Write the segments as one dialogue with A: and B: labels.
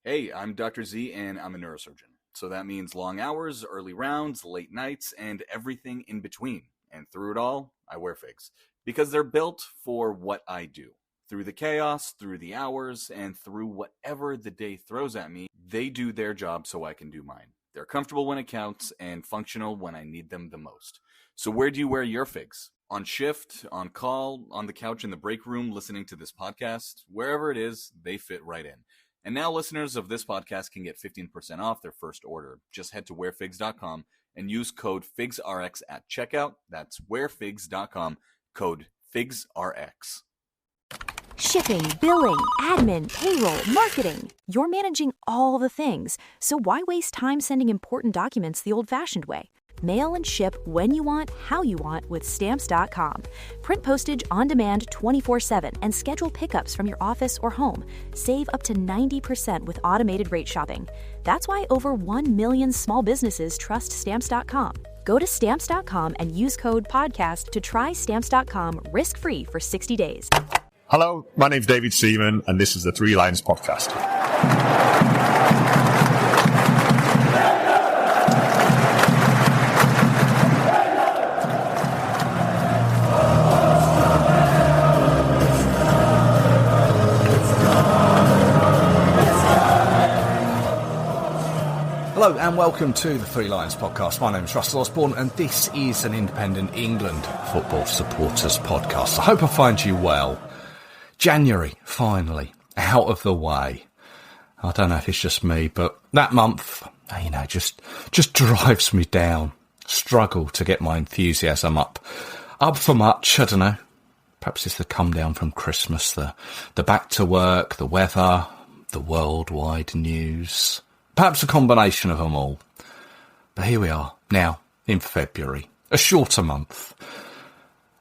A: Hey, I'm Dr. Z and I'm a neurosurgeon. So that means long hours, early rounds, late nights, and everything in between. And through it all, I wear figs. Because they're built for what I do. Through the chaos, through the hours, and through whatever the day throws at me, they do their job so I can do mine. They're comfortable when it counts and functional when I need them the most. So where do you wear your figs? On shift, on call, on the couch in the break room, listening to this podcast, wherever it is, they fit right in. And now listeners of this podcast can get 15% off their first order. Just head to wearfigs.com and use code FIGSRX at checkout. That's wearfigs.com, code FIGSRX.
B: Shipping, billing, admin, payroll, marketing. You're managing all the things. So why waste time sending important documents the old-fashioned way? Mail and ship when you want, how you want with Stamps.com. Print postage on demand 24/7 and schedule pickups from your office or home. Save up to 90% with automated rate shopping. That's why over 1 million small businesses trust Stamps.com. Go to Stamps.com and use code PODCAST to try Stamps.com risk-free for 60 days.
C: Hello, my name's David Seaman, and this is the Three Lions Podcast.
D: Hello and welcome to the Three Lions Podcast. My name is Russell Osborne and this is an independent England football supporters podcast. I hope I find you well. January, finally, out of the way. I don't know if it's just me, but that month, just drives me down. Struggle to get my enthusiasm up for much, I don't know. Perhaps it's the come down from Christmas, the back to work, the weather, the worldwide news. Perhaps a combination of them all. But here we are, now, in February. A shorter month.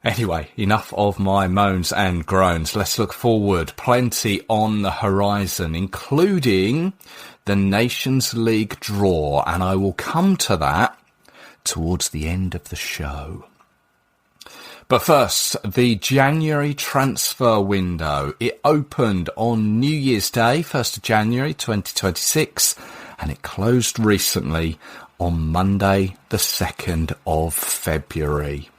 D: Anyway, enough of my moans and groans. Let's look forward. Plenty on the horizon, including the Nations League draw. And I will come to that towards the end of the show. But first, the January transfer window. It opened on New Year's Day, 1st of January 2026, and it closed recently on Monday, the 2nd of February.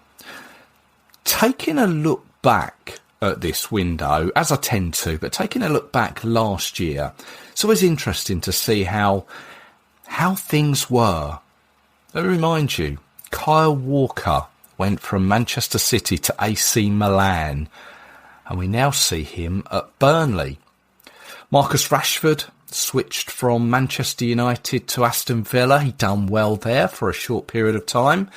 D: Taking a look back at this window, as I tend to, but taking a look back last year, it's always interesting to see how things were. Let me remind you, Kyle Walker went from Manchester City to AC Milan, and we now see him at Burnley. Marcus Rashford switched from Manchester United to Aston Villa. He done well there for a short period of time,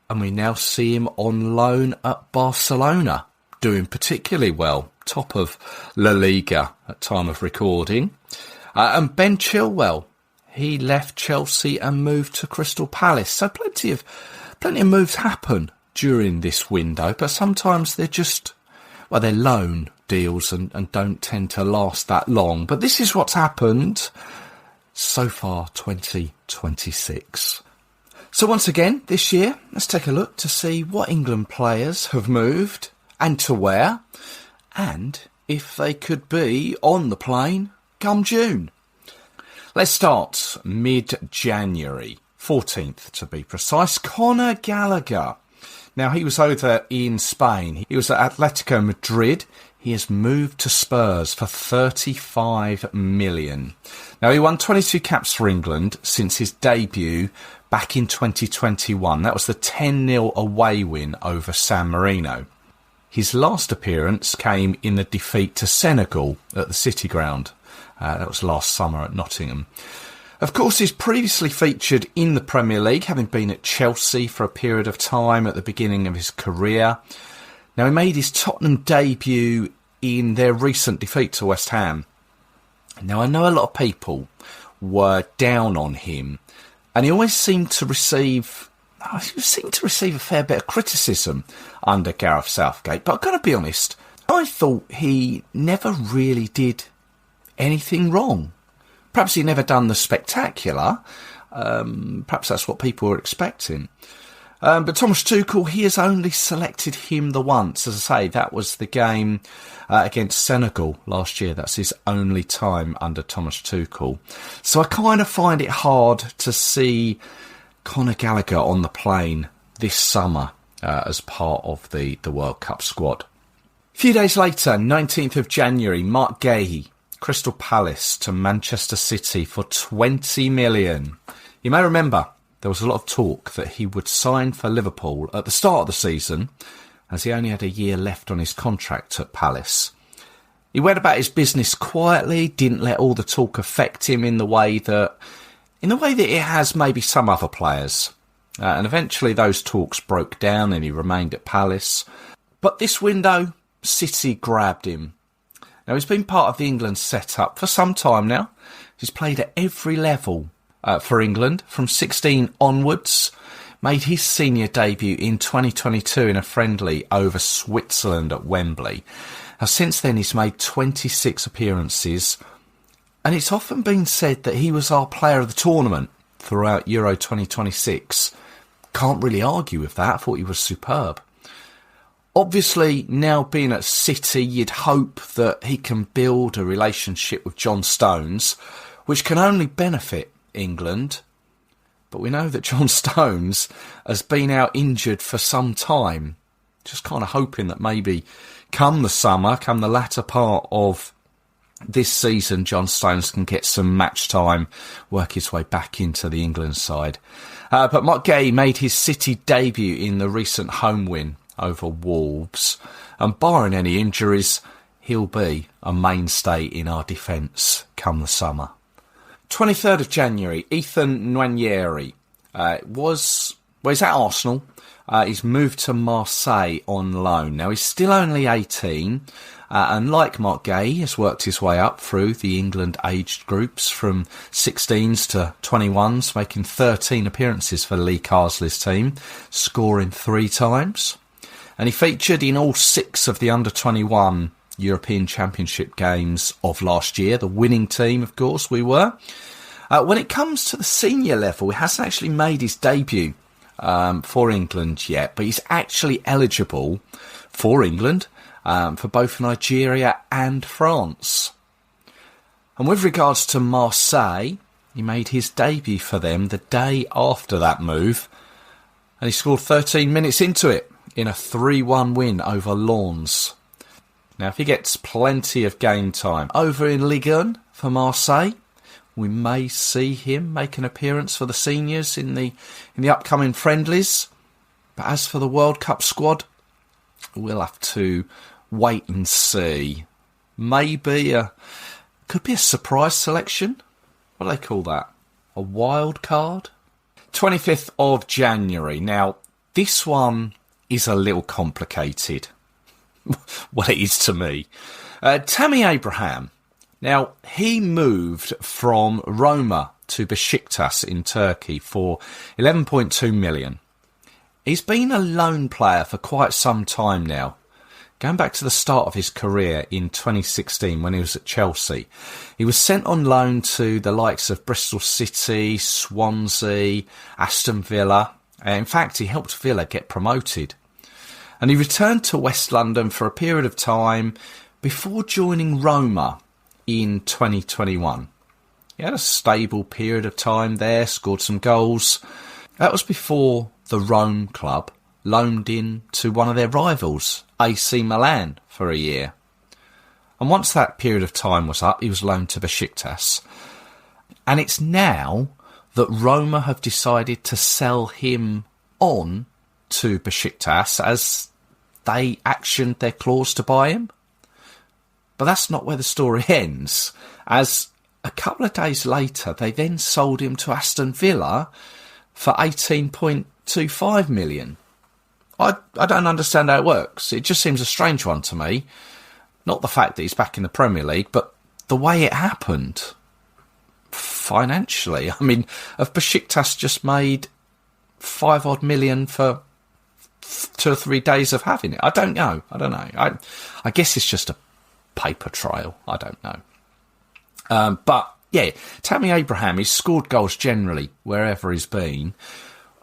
D: and we now see him on loan at Barcelona, doing particularly well, top of La Liga at time of recording. And Ben Chilwell, he left Chelsea and moved to Crystal Palace. So plenty of moves happen during this window, but sometimes they're they're loan deals and don't tend to last that long. But this is what's happened so far, 2026. So once again, this year, let's take a look to see what England players have moved and to where, and if they could be on the plane come June. Let's start mid-January. 14th to be precise. Conor Gallagher. Now, he was over in Spain. He was at Atletico Madrid. He has moved to Spurs for 35 million. Now, he won 22 caps for England since his debut back in 2021. That was the 10-0 away win over San Marino. His last appearance came in the defeat to Senegal at the City Ground. That was last summer at Nottingham. Of course, he's previously featured in the Premier League, having been at Chelsea for a period of time at the beginning of his career. Now, he made his Tottenham debut in their recent defeat to West Ham. Now, I know a lot of people were down on him, and he always seemed to receive a fair bit of criticism under Gareth Southgate. But I've got to be honest, I thought he never really did anything wrong. Perhaps he never done the spectacular. Perhaps that's what people were expecting. But Thomas Tuchel, he has only selected him the once. As I say, that was the game against Senegal last year. That's his only time under Thomas Tuchel. So I kind of find it hard to see Conor Gallagher on the plane this summer as part of the World Cup squad. A few days later, 19th of January, Mark Gahey, Crystal Palace to Manchester City for 20 million. You may remember there was a lot of talk that he would sign for Liverpool at the start of the season, as he only had a year left on his contract at Palace. He went about his business quietly, didn't let all the talk affect him in the way that it has maybe some other players. And eventually those talks broke down and he remained at Palace. But this window, City grabbed him. Now, he's been part of the England setup for some time now. He's played at every level for England from 16 onwards. Made his senior debut in 2022 in a friendly over Switzerland at Wembley. Now, since then, he's made 26 appearances. And it's often been said that he was our player of the tournament throughout Euro 2026. Can't really argue with that. I thought he was superb. Obviously, now being at City, you'd hope that he can build a relationship with John Stones, which can only benefit England. But we know that John Stones has been out injured for some time. Just kind of hoping that maybe come the summer, come the latter part of this season, John Stones can get some match time, work his way back into the England side. But Mark Gahey made his City debut in the recent home win over Wolves. And barring any injuries, he'll be a mainstay in our defence come the summer. 23rd of January, Ethan Nwaneri he's at Arsenal. He's moved to Marseille on loan. Now, he's still only 18, and like Mark Gahey, has worked his way up through the England aged groups from 16s to 21s, making 13 appearances for Lee Carsley's team, scoring 3 times. And he featured in all 6 of the under-21 European Championship games of last year. The winning team, of course, we were. When it comes to the senior level, he hasn't actually made his debut for England yet, but he's actually eligible for England for both Nigeria and France. And with regards to Marseille, he made his debut for them the day after that move, and he scored 13 minutes into it in a 3-1 win over Lens. Now, if he gets plenty of game time over in Ligue 1 for Marseille, we may see him make an appearance for the seniors in the upcoming friendlies. But as for the World Cup squad, we'll have to wait and see. Maybe could be a surprise selection. What do they call that? A wild card? 25th of January. Now, this one is a little complicated. Well, it is to me. Tammy Abraham. Now, he moved from Roma to Besiktas in Turkey for 11.2 million. He's been a loan player for quite some time now. Going back to the start of his career in 2016 when he was at Chelsea, he was sent on loan to the likes of Bristol City, Swansea, Aston Villa. In fact, he helped Villa get promoted. And he returned to West London for a period of time before joining Roma in 2021. He had a stable period of time there, scored some goals. That was before the Rome club loaned in to one of their rivals, AC Milan, for a year. And once that period of time was up, he was loaned to Besiktas. And it's now that Roma have decided to sell him on to Besiktas as they actioned their clause to buy him. But that's not where the story ends, as a couple of days later they then sold him to Aston Villa for 18.25 million. I don't understand how it works. It just seems a strange one to me. Not the fact that he's back in the Premier League, but the way it happened financially. I mean, have Besiktas just made 5 odd million for 2 or 3 days of having it? I don't know. I guess it's just a paper trail. I don't know. But yeah, Tammy Abraham, he's scored goals generally wherever he's been.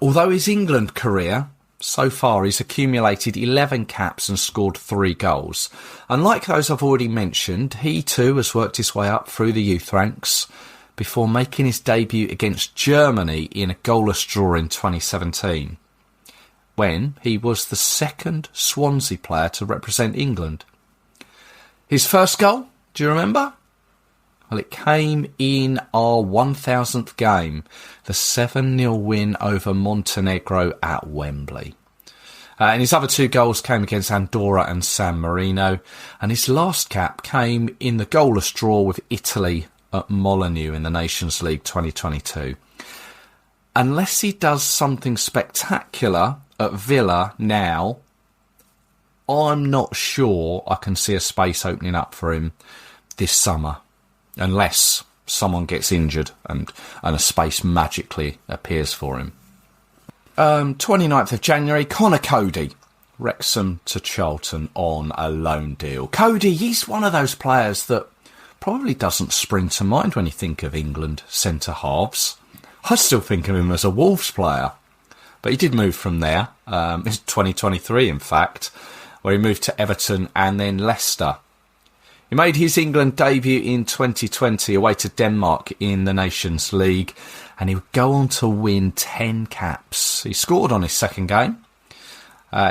D: although his England career, so far he's accumulated 11 caps and scored 3 goals. And like those I've already mentioned, he too has worked his way up through the youth ranks before making his debut against Germany in a goalless draw in 2017, when he was the second Swansea player to represent England. His first goal, do you remember? Well, it came in our 1000th game, the 7-0 win over Montenegro at Wembley. And his other 2 goals came against Andorra and San Marino, and his last cap came in the goalless draw with Italy at Molineux in the Nations League 2022. Unless he does something spectacular at Villa now, I'm not sure I can see a space opening up for him this summer, unless someone gets injured and a space magically appears for him. 29th of January, Connor Cody, Wrexham to Charlton on a loan deal. Cody, he's one of those players that probably doesn't spring to mind when you think of England centre-halves. I still think of him as a Wolves player. But he did move from there, in 2023 in fact, where he moved to Everton and then Leicester. He made his England debut in 2020 away to Denmark in the Nations League, and he would go on to win 10 caps. He scored on his second game.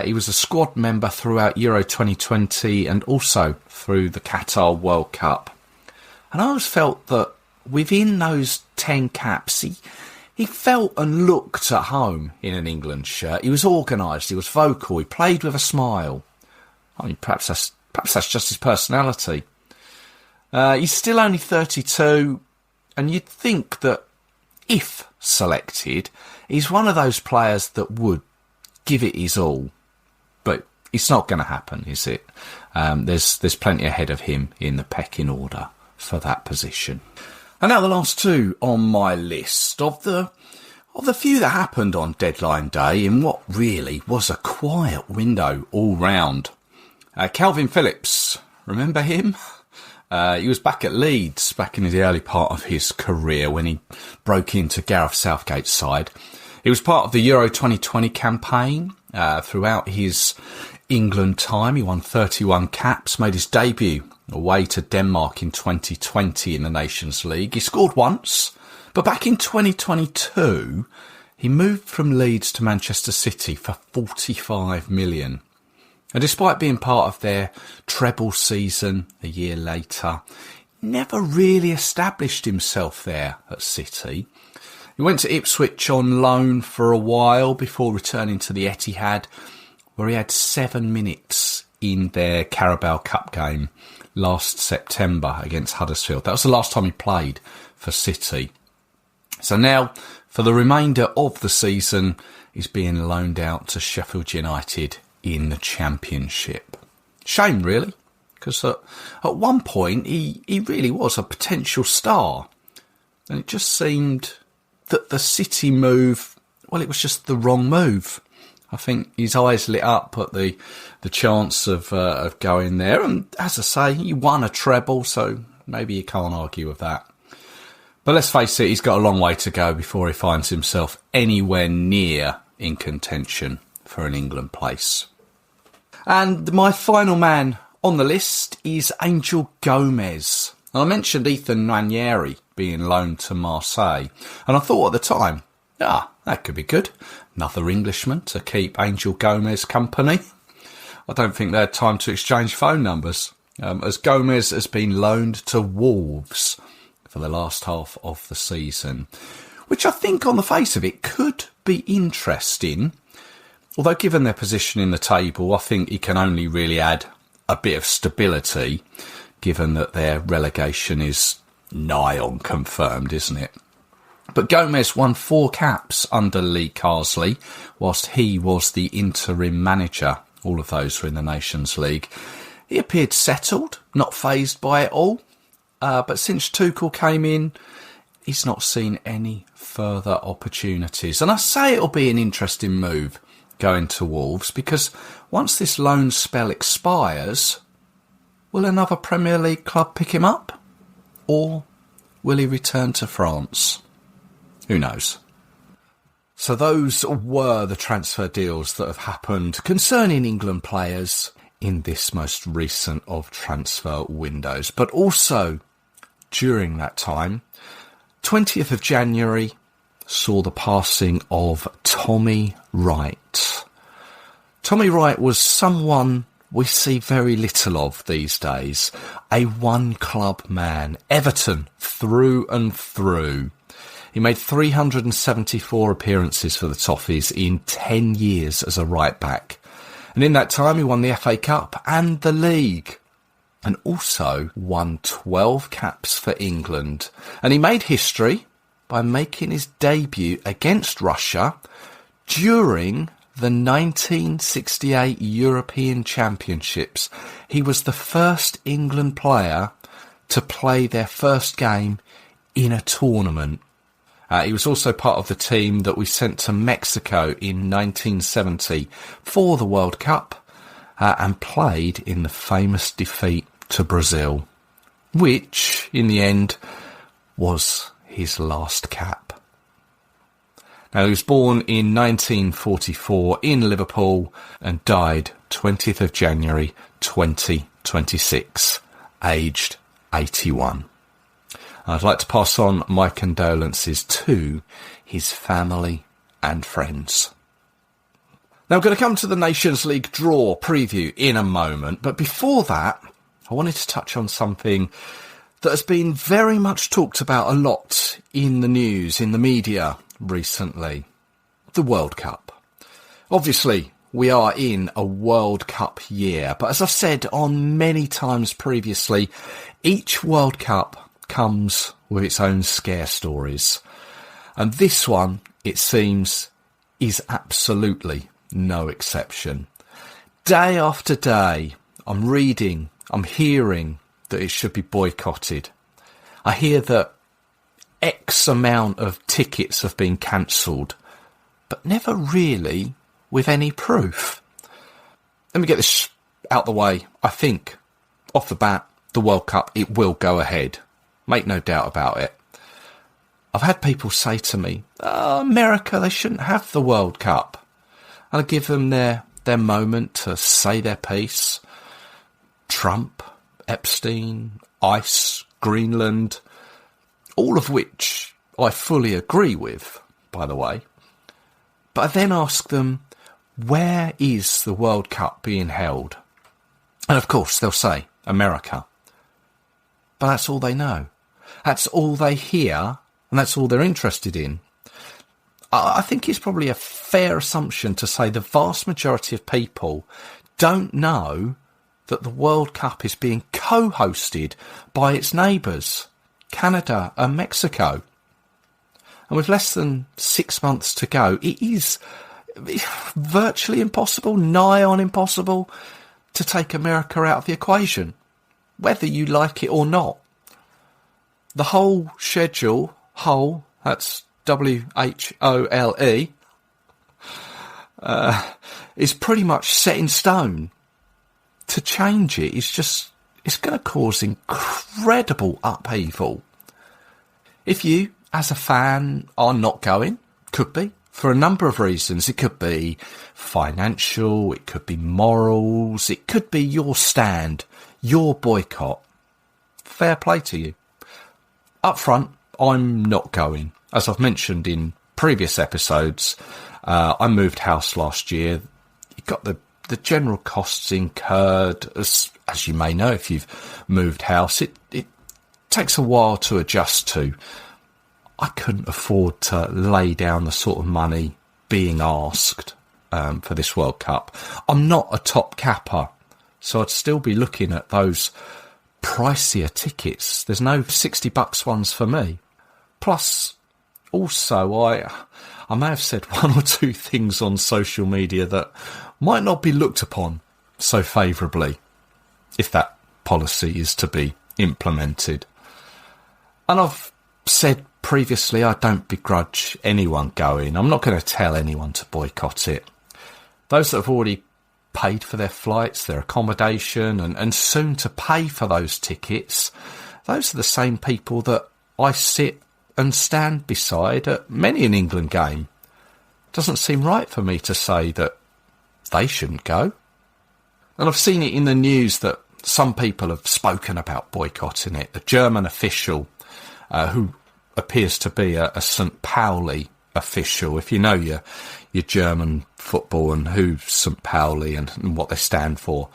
D: He was a squad member throughout Euro 2020 and also through the Qatar World Cup. And I always felt that within those 10 caps, he felt and looked at home in an England shirt. He was organised, he was vocal, he played with a smile. I mean, perhaps that's just his personality. He's still only 32, and you'd think that if selected, he's one of those players that would give it his all. But it's not going to happen, is it? There's plenty ahead of him in the pecking order for that position. And now the last 2 on my list of the few that happened on deadline day in what really was a quiet window all round. Calvin Phillips, remember him? He was back at Leeds back in the early part of his career when he broke into Gareth Southgate's side. He was part of the Euro 2020 campaign. Throughout his England time, he won 31 caps, made his debut away to Denmark in 2020 in the Nations League. He scored once, but back in 2022, he moved from Leeds to Manchester City for 45 million. And despite being part of their treble season a year later, he never really established himself there at City. He went to Ipswich on loan for a while before returning to the Etihad, where he had 7 minutes in their Carabao Cup game last September against Huddersfield. That was the last time he played for City. So now, for the remainder of the season, he's being loaned out to Sheffield United in the Championship. Shame, really, because at one point he really was a potential star. And it just seemed that the City move, well, it was just the wrong move. I think his eyes lit up at the chance of going there. And as I say, he won a treble, so maybe you can't argue with that. But let's face it, he's got a long way to go before he finds himself anywhere near in contention for an England place. And my final man on the list is Angel Gomez. I mentioned Ethan Nwaneri being loaned to Marseille, and I thought at the time, that could be good. Another Englishman to keep Angel Gomez company. I don't think they had time to exchange phone numbers, as Gomez has been loaned to Wolves for the last half of the season, which I think on the face of it could be interesting. Although given their position in the table, I think he can only really add a bit of stability, given that their relegation is nigh on confirmed, isn't it? But Gomez won 4 caps under Lee Carsley, whilst he was the interim manager. All of those were in the Nations League. He appeared settled, not fazed by it all. But since Tuchel came in, he's not seen any further opportunities. And I say it'll be an interesting move going to Wolves, because once this loan spell expires, will another Premier League club pick him up? Or will he return to France? Who knows? So those were the transfer deals that have happened concerning England players in this most recent of transfer windows. But also during that time, 20th of January saw the passing of Tommy Wright. Tommy Wright was someone we see very little of these days. A one-club man, Everton through and through. He made 374 appearances for the Toffees in 10 years as a right-back. And in that time, he won the FA Cup and the League. And also won 12 caps for England. And he made history by making his debut against Russia during the 1968 European Championships. He was the first England player to play their first game in a tournament. He was also part of the team that we sent to Mexico in 1970 for the World Cup and played in the famous defeat to Brazil, which in the end was his last cap. Now, he was born in 1944 in Liverpool and died 20th of January 2026, aged 81. I'd like to pass on my condolences to his family and friends. Now, I'm going to come to the Nations League draw preview in a moment, but before that, I wanted to touch on something that has been very much talked about a lot in the news, in the media recently. The World Cup. Obviously, we are in a World Cup year, but as I've said on many times previously, each World Cup comes with its own scare stories. And this one, it seems, is absolutely no exception. Day after day, I'm reading, I'm hearing that it should be boycotted. I hear that X amount of tickets have been cancelled, but never really with any proof. Let me get this out the way. I think, off the bat, the World Cup, it will go ahead. Make no doubt about it. I've had people say to me, America, they shouldn't have the World Cup. And I give them their moment to say their piece. Trump, Epstein, ICE, Greenland, all of which I fully agree with, by the way. But I then ask them, where is the World Cup being held? And of course, they'll say, America. But that's all they know. That's all they hear, and that's all they're interested in. I think it's probably a fair assumption to say the vast majority of people don't know that the World Cup is being co-hosted by its neighbours, Canada and Mexico. And with less than 6 months to go, it is virtually impossible, nigh on impossible, to take America out of the equation, whether you like it or not. The whole schedule, that's WHOLE, is pretty much set in stone. To change it is just, it's going to cause incredible upheaval. If you, as a fan, are not going, could be, for a number of reasons. It could be financial, it could be morals, it could be your stand, your boycott. Fair play to you. Up front, I'm not going. As I've mentioned in previous episodes, I moved house last year. You got the general costs incurred, as you may know if you've moved house. It takes a while to adjust to. I couldn't afford to lay down the sort of money being asked for this World Cup. I'm not a top capper, so I'd still be looking at those pricier tickets. There's no $60 ones for me. Plus, also, I may have said one or two things on social media that might not be looked upon so favourably, if that policy is to be implemented. And I've said previously, I don't begrudge anyone going. I'm not going to tell anyone to boycott it. Those that have already paid for their flights, their accommodation, and soon to pay for those tickets, those are the same people that I sit and stand beside at many an England game. Doesn't seem right for me to say that they shouldn't go. And I've seen it in the news that some people have spoken about boycotting it. A German official who appears to be a St. Pauli official. If you know your German football and who St. Pauli and what they stand for,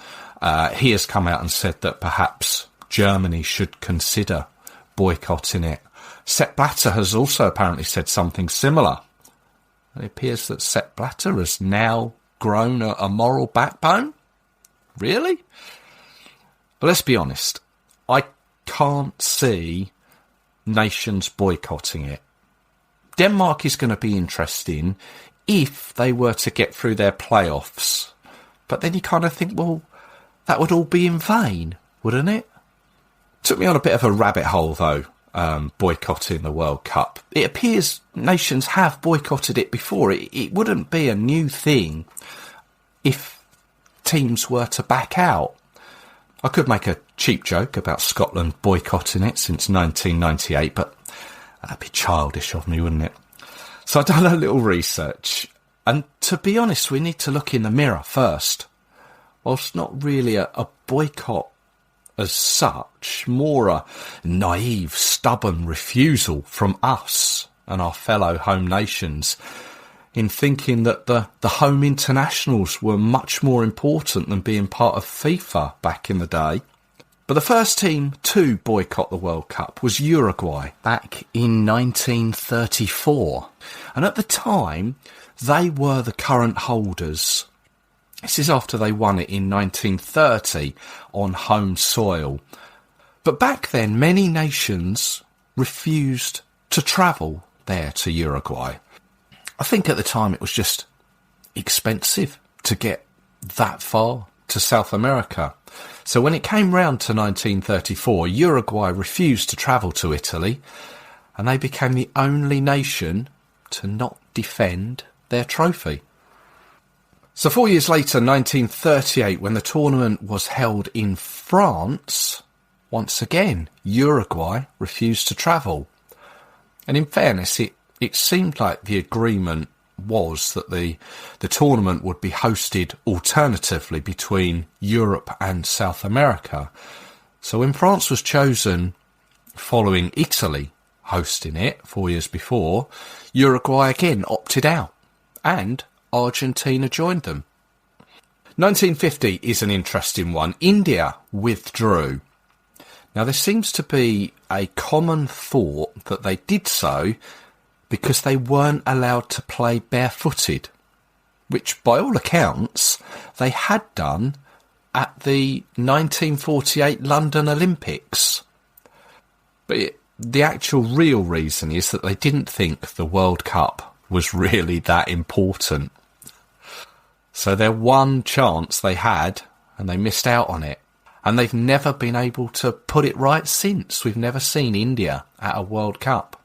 D: he has come out and said that perhaps Germany should consider boycotting it. Sepp Blatter has also apparently said something similar. It appears that Sepp Blatter has now grown a moral backbone. Really? But let's be honest. I can't see nations boycotting it. Denmark is going to be interesting if they were to get through their playoffs. But then you kind of think, well, that would all be in vain, wouldn't it? Took me on a bit of a rabbit hole, though, boycotting the World Cup. It appears nations have boycotted it before. It wouldn't be a new thing if teams were to back out. I could make a cheap joke about Scotland boycotting it since 1998, but that'd be childish of me, wouldn't it? So I've done a little research, and to be honest, we need to look in the mirror first. Whilst not really a boycott as such, more a naive, stubborn refusal from us and our fellow home nations in thinking that the home internationals were much more important than being part of FIFA back in the day. But the first team to boycott the World Cup was Uruguay back in 1934. And at the time, they were the current holders. This is after they won it in 1930 on home soil. But back then, many nations refused to travel there to Uruguay. I think at the time it was just expensive to get that far to South America. So when it came round to 1934, Uruguay refused to travel to Italy, and they became the only nation to not defend their trophy. So 4 years later, 1938, when the tournament was held in France, once again, Uruguay refused to travel. And in fairness, it seemed like the agreement was that the tournament would be hosted alternatively between Europe and South America. So when France was chosen following Italy hosting it 4 years before, Uruguay again opted out and Argentina joined them. 1950 is an interesting one. India withdrew. Now there seems to be a common thought that they did so because they weren't allowed to play barefooted, which by all accounts they had done at the 1948 London Olympics. But the actual real reason is that they didn't think the World Cup was really that important. So their one chance they had, and they missed out on it. And they've never been able to put it right since. We've never seen India at a World Cup.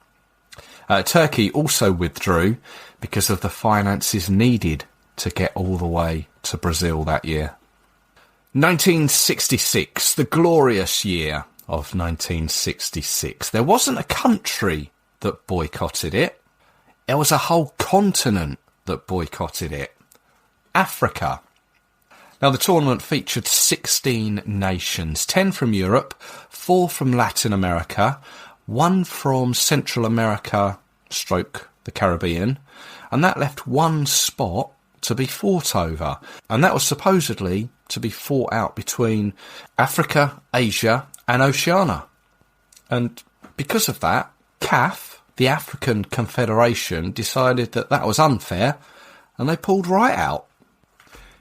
D: Turkey also withdrew because of the finances needed to get all the way to Brazil that year. 1966, the glorious year of 1966. There wasn't a country that boycotted it. There was a whole continent that boycotted it. Africa. Now, the tournament featured 16 nations, 10 from Europe, 4 from Latin America, 1 from Central America / the Caribbean, and that left one spot to be fought over. And that was supposedly to be fought out between Africa, Asia and Oceania. And because of that, CAF, the African Confederation, decided that that was unfair and they pulled right out.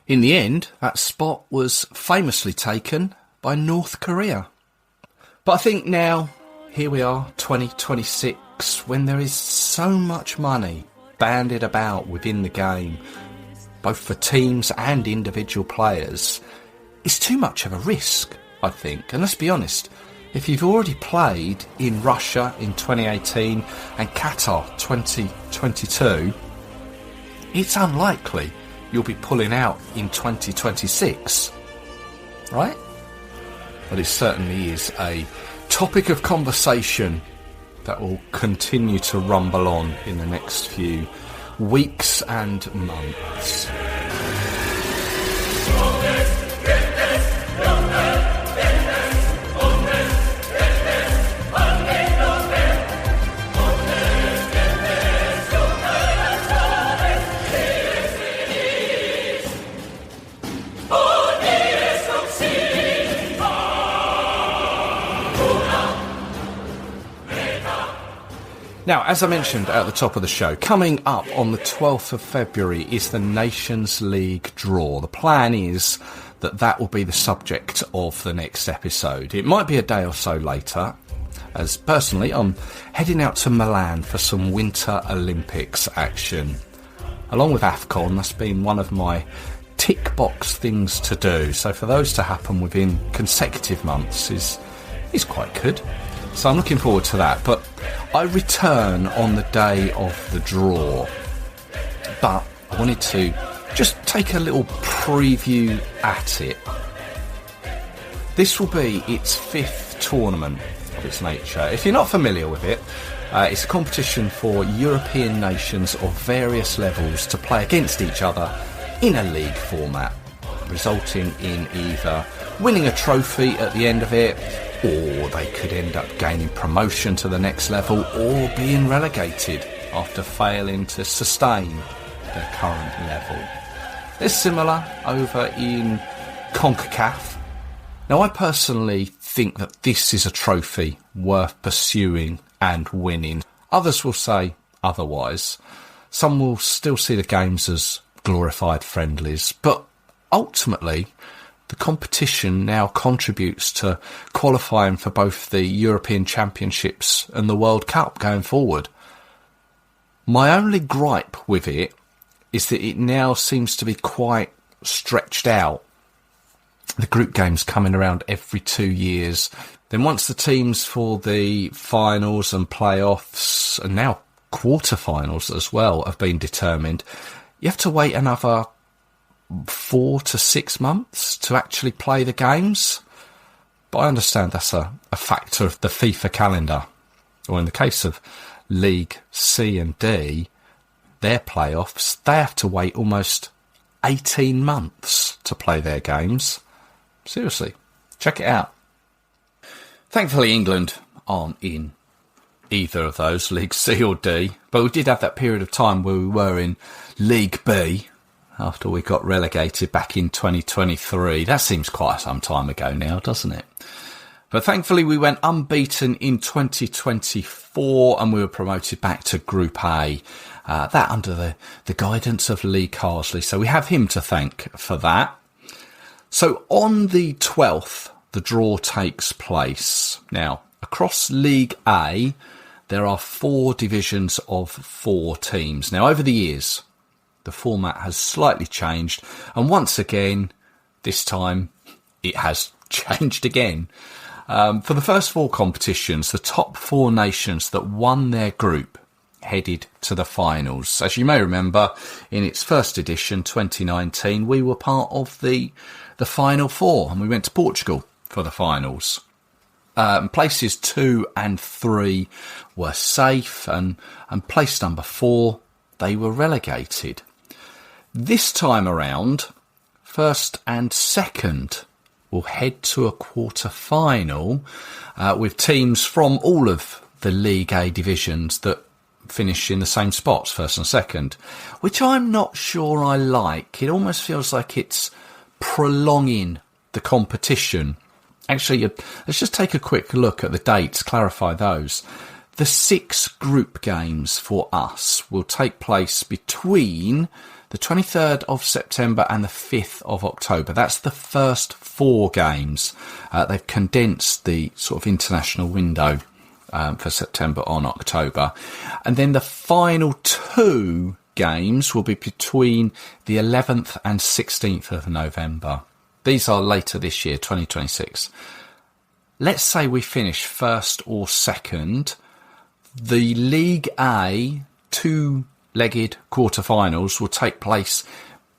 D: In the end, that spot was famously taken by North Korea. But I think now, here we are, 2026, when there is so much money bandied about within the game, both for teams and individual players, it's too much of a risk, I think. And let's be honest, if you've already played in Russia in 2018 and Qatar 2022, it's unlikely you'll be pulling out in 2026, right? But it certainly is a topic of conversation that will continue to rumble on in the next few weeks and months. Now, as I mentioned at the top of the show, coming up on the 12th of February is the Nations League draw. The plan is that will be the subject of the next episode. It might be a day or so later, as personally I'm heading out to Milan for some Winter Olympics action. Along with AFCON, that's been one of my tick box things to do. So for those to happen within consecutive months is quite good. So I'm looking forward to that. But I return on the day of the draw. But I wanted to just take a little preview at it. This will be its 5th tournament of its nature. If you're not familiar with it, it's a competition for European nations of various levels to play against each other in a league format, resulting in either winning a trophy at the end of it, or they could end up gaining promotion to the next level or being relegated after failing to sustain their current level. It's similar over in CONCACAF. Now, I personally think that this is a trophy worth pursuing and winning. Others will say otherwise. Some will still see the games as glorified friendlies, but ultimately the competition now contributes to qualifying for both the European Championships and the World Cup going forward. My only gripe with it is that it now seems to be quite stretched out. The group games coming around every 2 years. Then once the teams for the finals and playoffs, and now quarterfinals as well, have been determined, you have to wait another 4 to 6 months to actually play the games. But I understand that's a factor of the FIFA calendar. Or in the case of League C and D, their playoffs, they have to wait almost 18 months to play their games. Seriously, check it out. Thankfully, England aren't in either of those, League C or D. But we did have that period of time where we were in League B, after we got relegated back in 2023. That seems quite some time ago now, doesn't it? But thankfully we went unbeaten in 2024 and we were promoted back to Group A. That under the guidance of Lee Carsley. So we have him to thank for that. So on the 12th, the draw takes place. Now, across League A, there are 4 divisions of 4 teams. Now, over the years, the format has slightly changed, and once again, this time, it has changed again. For the first 4 competitions, the top 4 nations that won their group headed to the finals. As you may remember, in its first edition, 2019, we were part of the Final 4, and we went to Portugal for the finals. Places 2 and 3 were safe, and place number 4, they were relegated. This time around, first and second will head to a quarter-final with teams from all of the League A divisions that finish in the same spots, first and second, which I'm not sure I like. It almost feels like it's prolonging the competition. Actually, let's just take a quick look at the dates, clarify those. The 6 group games for us will take place between the 23rd of September and the 5th of October. That's the first 4 games. They've condensed the sort of international window for September on October. And then the final 2 games will be between the 11th and 16th of November. These are later this year, 2026. Let's say we finish first or second. The League A 2-legged quarterfinals will take place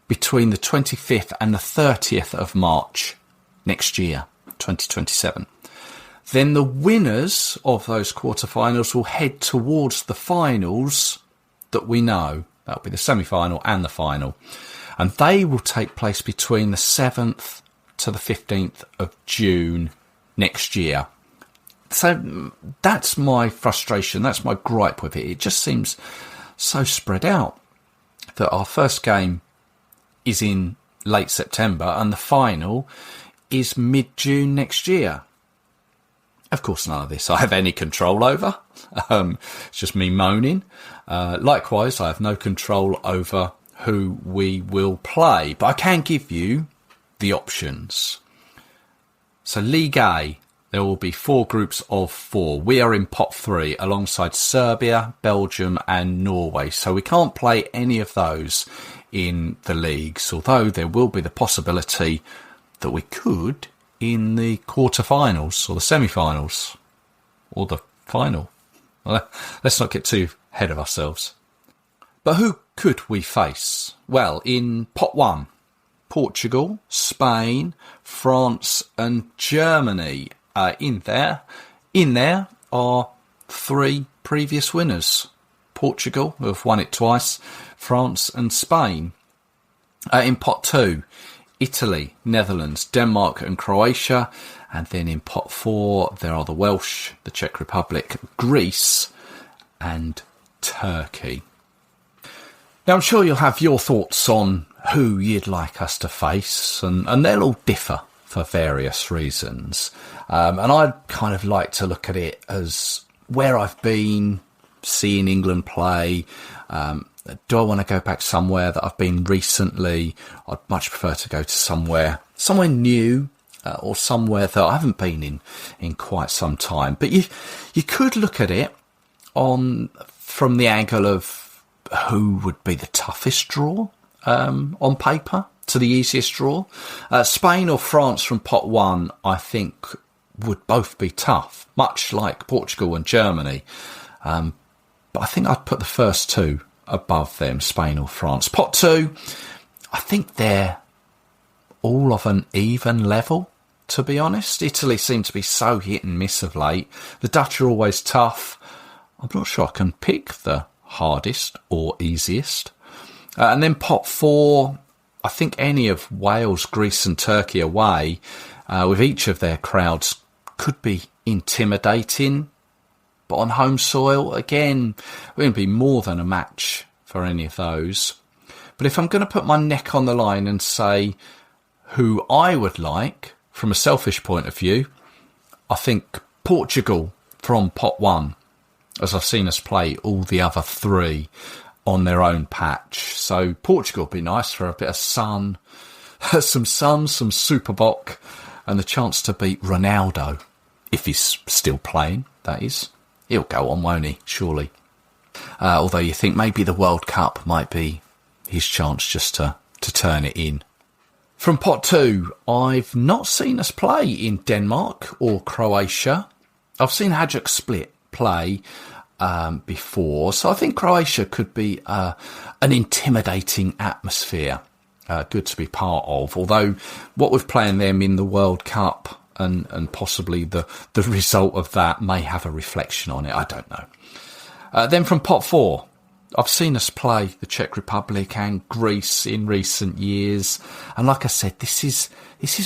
D: between the 25th and the 30th of March next year, 2027. Then the winners of those quarterfinals will head towards the finals that we know That'll be the semi-final and the final. And they will take place between the 7th to the 15th of June next year. So that's my frustration. That's my gripe with it. It just seems so spread out that our first game is in late September and the final is mid-June next year. Of course, none of this I have any control over. It's just me moaning. Likewise, I have no control over who we will play, but I can give you the options. So League A, there will be 4 groups of 4. We are in pot 3 alongside Serbia, Belgium and Norway. So we can't play any of those in the leagues, although there will be the possibility that we could in the quarterfinals or the semi-finals or the final. Well, let's not get too ahead of ourselves. But who could we face? Well, in pot 1, Portugal, Spain, France and Germany. In there are 3 previous winners. Portugal, who have won it twice, France and Spain. In pot 2, Italy, Netherlands, Denmark and Croatia. And then in pot 4, there are the Welsh, the Czech Republic, Greece and Turkey. Now, I'm sure you'll have your thoughts on who you'd like us to face, and they'll all differ for various reasons. And I'd kind of like to look at it as where I've been, seeing England play. Do I want to go back somewhere that I've been recently? I'd much prefer to go to somewhere new, or somewhere that I haven't been in quite some time. But you could look at it from the angle of who would be the toughest draw on paper to the easiest draw. Spain or France from pot 1, I think, would both be tough, much like Portugal and Germany. But I think I'd put the first 2 above them, Spain or France. Pot 2, I think they're all of an even level, to be honest. Italy seem to be so hit and miss of late. The Dutch are always tough. I'm not sure I can pick the hardest or easiest. And then pot 4, I think any of Wales, Greece and Turkey away, with each of their crowds, could be intimidating. But on home soil, again, we're going to be more than a match for any of those. But if I'm going to put my neck on the line and say who I would like, from a selfish point of view, I think Portugal from pot 1, as I've seen us play all the other 3 on their own patch. So Portugal would be nice for a bit of sun, some Superboc, and the chance to beat Ronaldo, if he's still playing, that is. He'll go on, won't he? Surely. Although you think maybe the World Cup might be his chance just to turn it in. From pot 2, I've not seen us play in Denmark or Croatia. I've seen Hajduk Split play before, so I think Croatia could be an intimidating atmosphere, good to be part of. Although what with playing them in the World Cup and possibly the result of that may have a reflection on it, I don't know. Then from pot 4, I've seen us play the Czech Republic and Greece in recent years, and like I said, this is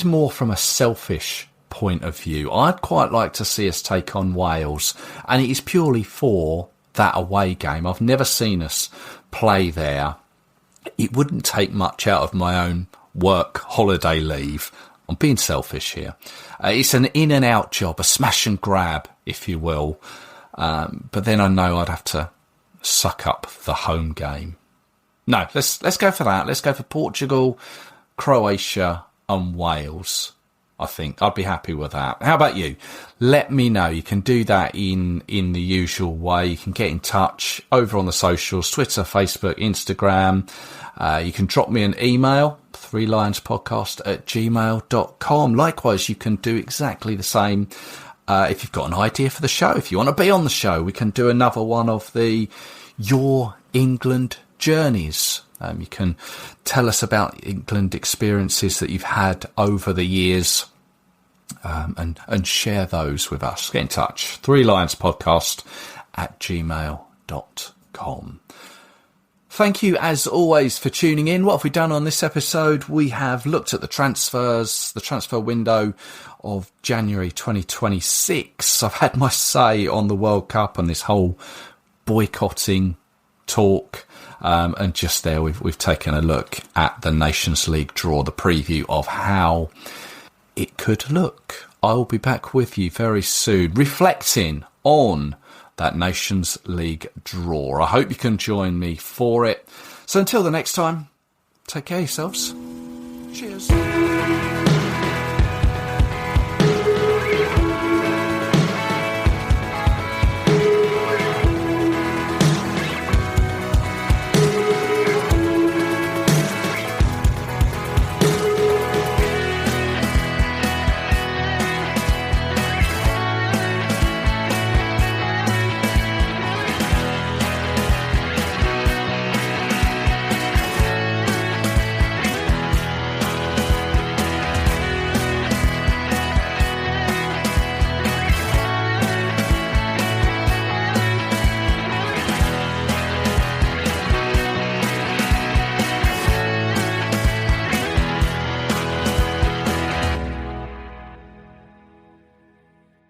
D: more from a selfish point of view. I'd quite like to see us take on Wales, and it is purely for that away game. I've never seen us play there. It wouldn't take much out of my own work holiday leave. I'm being selfish here. It's an in and out job, a smash and grab, if you will. But then I know I'd have to suck up the home game. No, let's go for that. Let's go for Portugal, Croatia and Wales. I think I'd be happy with that. How about you? Let me know. You can do that in the usual way. You can get in touch over on the socials, Twitter, Facebook, Instagram. You can drop me an email, 3lionspodcast@gmail.com. Likewise, you can do exactly the same if you've got an idea for the show. If you want to be on the show, we can do another one of Your England Journeys. You can tell us about England experiences that you've had over the years, and share those with us. Get in touch. 3lionspodcast@gmail.com. Thank you, as always, for tuning in. What have we done on this episode? We have looked at the transfers, the transfer window of January 2026. I've had my say on the World Cup and this whole boycotting talk. And just there, we've taken a look at the Nations League draw, the preview of how it could look. I'll be back with you very soon, reflecting on that Nations League draw. I hope you can join me for it. So until the next time, take care of yourselves. Cheers.